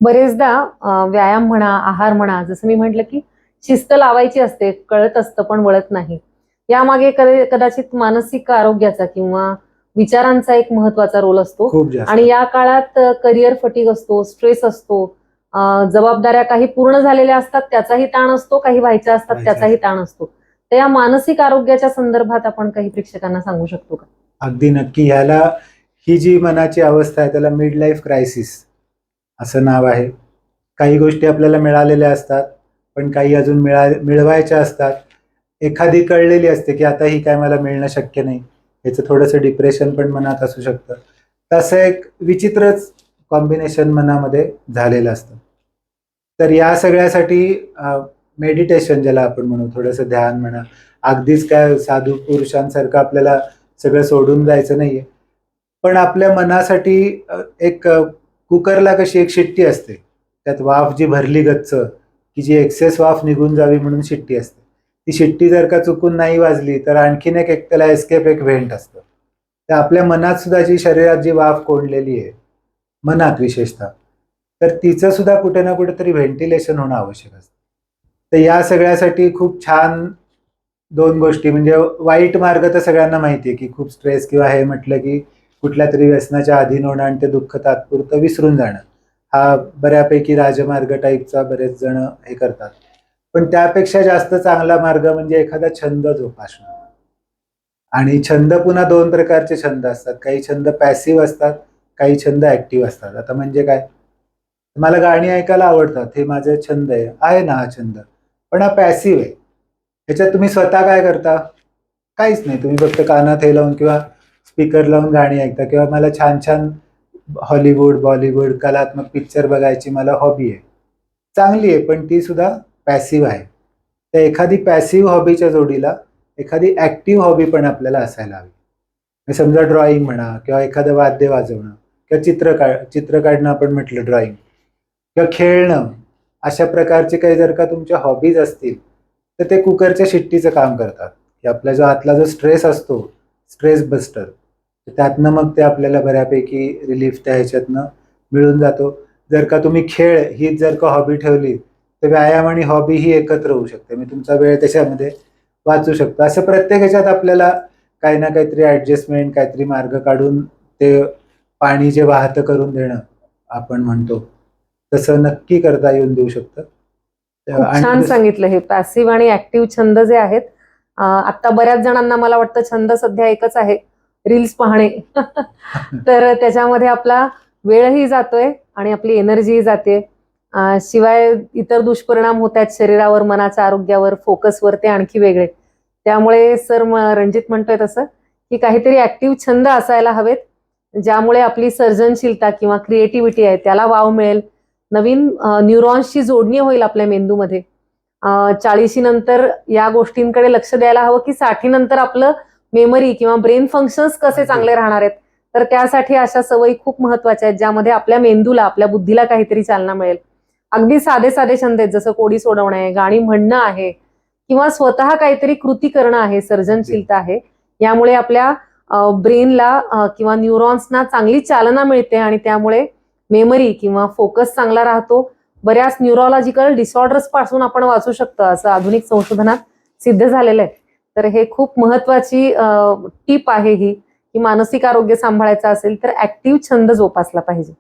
बरेचदा व्यायाम म्हणा, आहार म्हणा, जसं मी म्हटलं की शिस्त लावायची असते, कळत असतं पण वळत नाही. यामागे कदाचित मानसिक आरोग्याचा किंवा विचारांचा एक महत्वाचा रोल असतो. खूप जास्त. आणि या काळात करिअर फटीग असतो, स्ट्रेस असतो, जबाबदाऱ्या काही पूर्ण झालेल्या असतात त्याचाही ताण असतो, काही व्हायच्या असतात त्याचाही ताण असतो. तर या मानसिक आरोग्याच्या संदर्भात आपण काही प्रेक्षकांना सांगू शकतो का? अगदी नक्की. ह्याला ही जी मनाची अवस्था आहे त्याला मिड लाईफ क्रायसिस असं नाव आहे. काही गोष्टी आपल्याला मिळालेल्या असतात, पण काही अजून मिळवायच्या असतात. एखादी कळलेली असते की आता ही काय मला मिळणं शक्य नाही. याचं थोडंसं डिप्रेशन पण मनात असू शकतं. तसं एक विचित्रच कॉम्बिनेशन मनामध्ये झालेलं असतं. तर या सगळ्यासाठी मेडिटेशन ज्याला आपण म्हणू, थोडंसं ध्यान म्हणा, अगदीच काय साधू पुरुषांसारखं आपल्याला सगळं सोडून जायचं नाहीये. पण आपल्या मनासाठी एक कुकरला कशी एक शिट्टी असते, त्यात वाफ जी भरली गच्च की जी एक्सेस वाफ निघून जावी म्हणून शिट्टी असते. ती शिट्टी जर का चुकून नाही वाजली तर आणखीन एक त्याला एस्केप एक व्हेंट असतं. तर आपल्या मनात सुद्धा जी शरीरात जी वाफ कोंडलेली आहे, मनात विशेषतः, तर तिचं सुद्धा कुठे ना कुठेतरी व्हेंटिलेशन होणं आवश्यक असतं. तर या सगळ्यासाठी खूप छान दोन गोष्टी, म्हणजे वाईट मार्ग तर सगळ्यांना माहिती आहे की खूप स्ट्रेस किंवा हे म्हटलं की कुठल्या तरी व्यसनाच्या अधीन होणं आणि ते दुःख तात्पुरतं विसरून जाणं, हा बऱ्यापैकी राजमार्ग टाईपचा बरेच जण हे करतात. पण त्यापेक्षा जास्त चांगला मार्ग म्हणजे एखादा छंद जोपासणं. आणि छंद पुन्हा दोन प्रकारचे छंद असतात. काही छंद पॅसिव्ह असतात, काही छंद ऍक्टिव्ह असतात. आता म्हणजे काय, मला गाणी ऐकायला आवडतात, हे माझे छंद आहे ना हा छंद. पण हा पॅसिव्ह आहे. ह्याच्यात तुम्ही स्वतः काय करता? काहीच नाही. तुम्ही फक्त कानात हे लावून किंवा स्पीकर लावून गाणी ऐकता, किंवा मला छान छान हॉलिवूड, बॉलिवूड, कलात्मक पिक्चर बघायची मला हॉबी आहे. चांगली आहे, पण ती सुद्धा पॅसिव्ह आहे. तर एखादी पॅसिव्ह हॉबीच्या जोडीला एखादी ऍक्टिव्ह हॉबी पण आपल्याला असायला हवी. समजा ड्रॉइंग म्हणा, किंवा एखादं वाद्य वाजवणं, किंवा चित्र काढणं आपण म्हटलं ड्रॉइंग, किंवा खेळणं. अशा प्रकारचे काही जर का तुमच्या हॉबीज असतील तर ते कुकरच्या शिट्टीचं काम करतात, की आपला जो आतला जो स्ट्रेस असतो, स्ट्रेस बस्टर, त्यातनं मग ते आपल्याला बऱ्यापैकी रिलीफ त्या ह्याच्यातनं मिळून जातो. जर का तुम्ही खेळ हीच जर का हॉबी ठेवली तर व्यायाम आणि हॉबी ही एकत्र होऊ शकते. मी तुमचा वेळ त्याच्यामध्ये वाचू शकतो. असं प्रत्येक ह्याच्यात आपल्याला काही ना काहीतरी ऍडजस्टमेंट, काहीतरी मार्ग काढून ते पाणी जे वाहतं करून देणं आपण म्हणतो, तसं नक्की करता येऊन देऊ शकतं. खूप छान सांगितलं. हे पॅसिव्ह आणि ऍक्टिव्ह छंद जे आहेत, आता बऱ्याच जणांना मला वाटतं छंद सध्या एकच आहे, रील्स पाहणे. तर त्याच्यामध्ये आपला वेळही जातोय आणि आपली एनर्जीही जाते. शिवाय इतर दुष्परिणाम होत आहेत शरीरावर, मनाच्या आरोग्यावर, फोकसवर, ते आणखी वेगळे. त्यामुळे सर रणजित म्हणतोय तसं की काहीतरी ऍक्टिव्ह छंद असायला हवेत, ज्यामुळे आपली सर्जनशीलता किंवा क्रिएटिव्हिटी आहे त्याला वाव मिळेल, नवीन न्यूरॉन्सची जोडणी होईल आपल्या मेंदूमध्ये. 40 नंतर या गोष्टींकडे लक्ष द्यायला हवं की 60 नंतर आपलं मेमरी किंवा ब्रेन फंक्शन्स कसे चांगले राहणार आहेत. तर त्यासाठी अशा सवयी खूप महत्वाच्या आहेत, ज्यामध्ये आपल्या मेंदूला, आपल्या बुद्धीला काहीतरी चालना मिळेल. अगदी साधे साधे छंद आहेत, जसं कोडी सोडवणं आहे, गाणी म्हणणं आहे, किंवा स्वतः काहीतरी कृती करणं आहे, सर्जनशीलता आहे. यामुळे आपल्या ब्रेनला किंवा न्यूरॉन्सना चांगली चालना मिळते आणि त्यामुळे मेमरी किंवा फोकस चांगला राहतो. बऱ्याच न्यूरोलॉजिकल डिसऑर्डर्स पासून आपण वाचू शकतो, असं आधुनिक संशोधनात सिद्ध झालेलं आहे. तर हे खूप महत्वाची टीप आहे ही, की मानसिक आरोग्य सांभाळायचं असेल तर ऍक्टिव्ह छंद जोपासला पाहिजे.